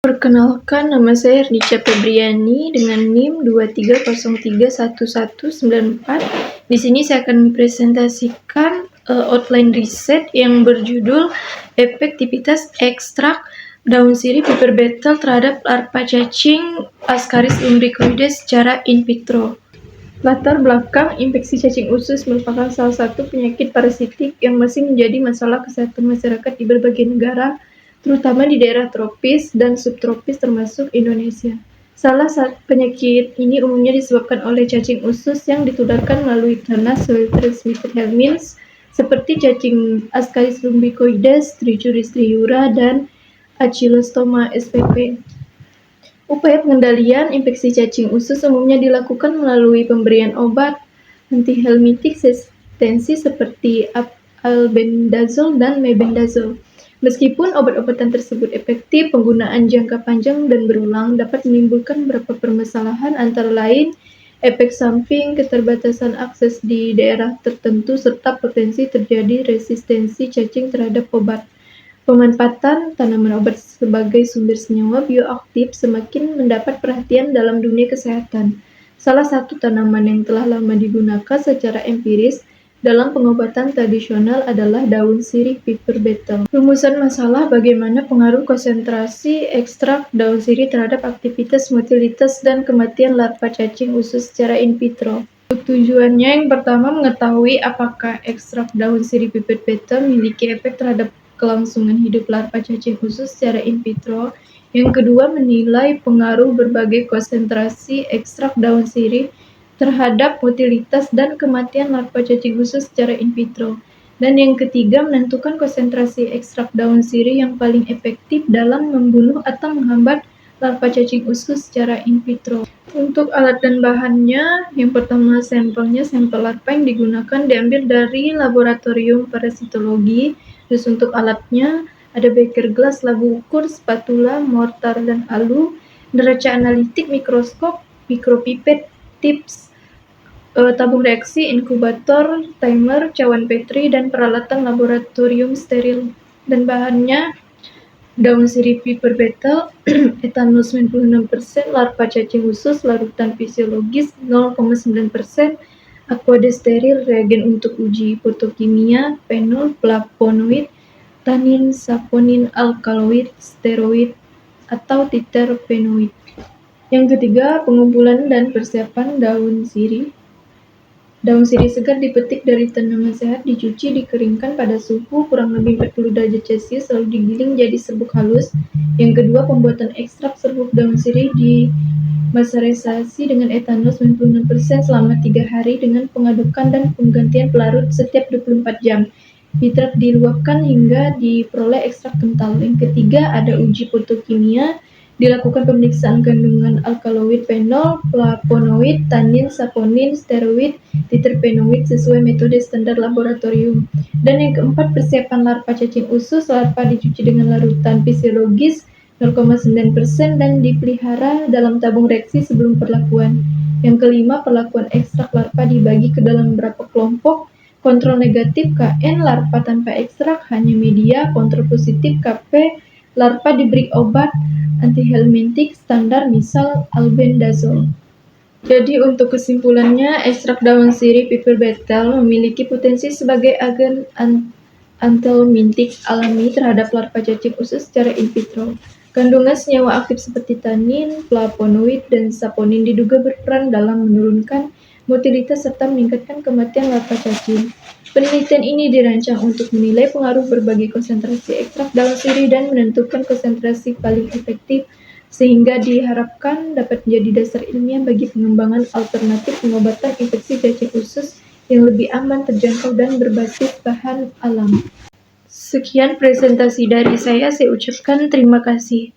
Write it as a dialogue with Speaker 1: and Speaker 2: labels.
Speaker 1: Perkenalkan, nama saya Ernica Febriani dengan NIM 23031194. Di sini saya akan mempresentasikan outline riset yang berjudul efektivitas ekstrak daun sirih piper betel terhadap larva cacing Ascaris lumbricoides secara in vitro. Latar belakang, infeksi cacing usus merupakan salah satu penyakit parasitik yang masih menjadi masalah kesehatan masyarakat di berbagai negara, terutama di daerah tropis dan subtropis termasuk Indonesia. Salah satu penyakit ini umumnya disebabkan oleh cacing usus yang ditularkan melalui tanah soil transmitted helminths seperti cacing Ascaris lumbricoides, Trichuris triura, dan Acyclostoma spp. Upaya pengendalian infeksi cacing usus umumnya dilakukan melalui pemberian obat antihelmintik sensitif seperti albendazole dan mebendazole. Meskipun obat-obatan tersebut efektif, penggunaan jangka panjang dan berulang dapat menimbulkan beberapa permasalahan, antara lain efek samping, keterbatasan akses di daerah tertentu, serta potensi terjadi resistensi cacing terhadap obat. Pemanfaatan tanaman obat sebagai sumber senyawa bioaktif semakin mendapat perhatian dalam dunia kesehatan. Salah satu tanaman yang telah lama digunakan secara empiris dalam pengobatan tradisional adalah daun sirih piper betel. Rumusan masalah: bagaimana pengaruh konsentrasi ekstrak daun sirih terhadap aktivitas motilitas dan kematian larva cacing usus secara in vitro. Tujuannya yang pertama, mengetahui apakah ekstrak daun sirih piper betel memiliki efek terhadap kelangsungan hidup larva cacing usus secara in vitro. Yang kedua, menilai pengaruh berbagai konsentrasi ekstrak daun sirih terhadap motilitas dan kematian larva cacing usus secara in vitro. Dan yang ketiga, menentukan konsentrasi ekstrak daun sirih yang paling efektif dalam membunuh atau menghambat larva cacing usus secara in vitro. Untuk alat dan bahannya, yang pertama sampel larva yang digunakan diambil dari laboratorium parasitologi. Terus untuk alatnya ada beker gelas, labu ukur, spatula, mortar dan alu, neraca analitik, mikroskop, mikropipet, tips, tabung reaksi, inkubator, timer, cawan petri, dan peralatan laboratorium steril. Dan bahannya daun sirih piper betel, etanol 96%, larva cacing usus, larutan fisiologis 0,9%, aquadesteril, reagen untuk uji fotokimia, fenol, flavonoid, tanin, saponin, alkaloid, steroid, atau titerpenoid. Yang ketiga, pengumpulan dan persiapan daun sirih. Daun sirih segar dipetik dari tanaman sehat, dicuci, dikeringkan pada suhu kurang lebih 40 derajat Celcius, lalu digiling jadi serbuk halus. Yang kedua, pembuatan ekstrak serbuk daun sirih dimasterisasi dengan etanol 96% selama 3 hari dengan pengadukan dan penggantian pelarut setiap 24 jam. Nitrat diluapkan hingga diperoleh ekstrak kental. Yang ketiga, ada uji fotokimia. Dilakukan pemeriksaan kandungan alkaloid, fenol, flavonoid, tanin, saponin, steroid, titerpenoid sesuai metode standar laboratorium. Dan yang keempat, persiapan larva cacing usus. Larva dicuci dengan larutan fisiologis 0,9% dan dipelihara dalam tabung reaksi sebelum perlakuan. Yang kelima, perlakuan ekstrak larva dibagi ke dalam beberapa kelompok. Kontrol negatif KN, larva tanpa ekstrak, hanya media. Kontrol positif KP, larva diberi obat antihelmintik standar, misal albendazole. Jadi untuk kesimpulannya, ekstrak daun sirih piper betel memiliki potensi sebagai agen antihelmintik alami terhadap larva cacing usus secara in vitro. Kandungan senyawa aktif seperti tanin, flavonoid, dan saponin diduga berperan dalam menurunkan motilitas serta meningkatkan kematian larva cacing. Penelitian ini dirancang untuk menilai pengaruh berbagai konsentrasi ekstrak daun sirih dan menentukan konsentrasi paling efektif, sehingga diharapkan dapat menjadi dasar ilmiah bagi pengembangan alternatif pengobatan infeksi cacing usus yang lebih aman, terjangkau, dan berbasis bahan alam. Sekian presentasi dari saya ucapkan terima kasih.